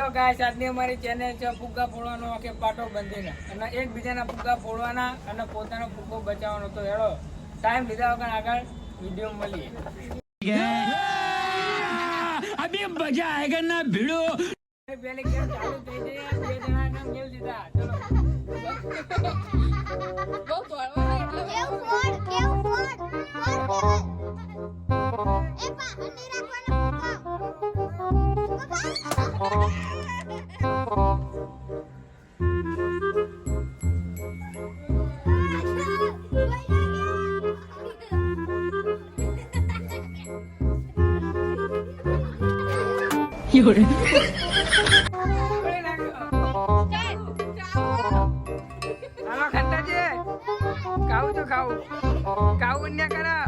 Hello guys, આજની અમારી channel છે ફુગ્ગા ફોડવાનો કે પાટો બંધીને અને એકબીજાના ફુગ્ગા ફોડવાના અને પોતાનો ફુગ્ગો બચાવવાનો. તો હેલો ટાઈમ લીધા વગર આગળ વિડીયો મળીએ. અભી મજા આયેગા ના ભીડો. પહેલી ગેમ ચાલુ થઈ ગઈ. બે જણા નામ મેલ દીધા. ચલો બહુ તોડવા એટલે કેવ ફોડ એ પા અંડી રાખવાનું. You're ખાવું તો ખાવું ખાવું ને કરા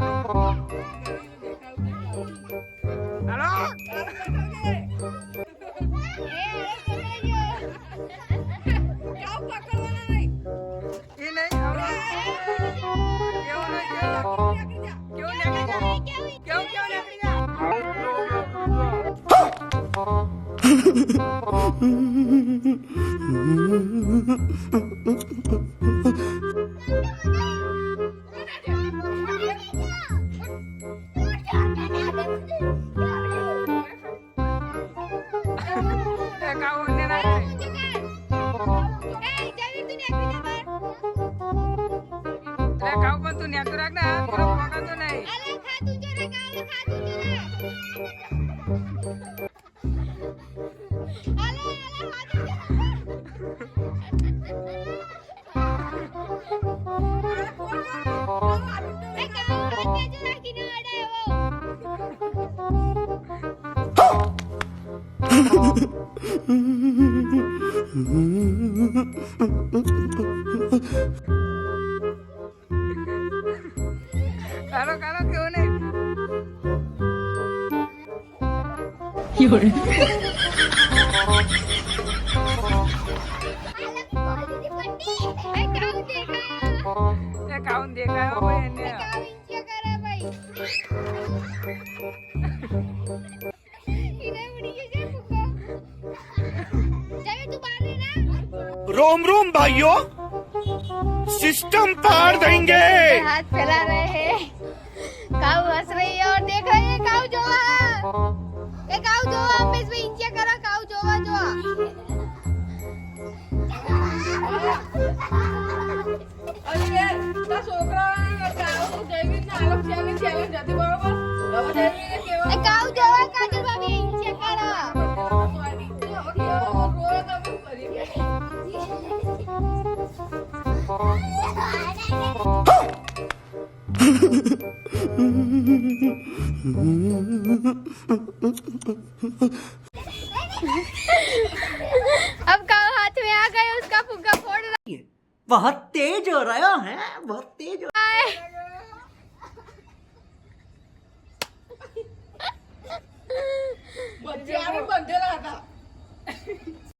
હાલો તું નેતો રાખ ને પેલો પકડતો નહીં. કાલો કાલો કેવું નહીં. કાઉન દેખાયો ભાઈ એને रोम रोम भाइयों, सिस्टम पार देंगे. हाथ फैला रहे हैं. काऊ हंस रही है और देख रही है. काऊ जोवा ए काऊ जोवा हम इसमें इंचिया करा. काऊ जोवा जोवा અરે તા છોકરા કાઉ જઈવી ને આલોક ચાલે ચાલે જતી બરોબર હવે જઈવી કેવા એ કાऊ જોવા કાજલ ભાભી ઇન્ચિયા કરા. રોય તમે કરી अब काऊ हाथ में आ गए. उसका फुग्गा फोड़ रहा बहुत तेज हो रहा है, बहुत तेज हो है. બચ્ચાને બંધેલા હતા.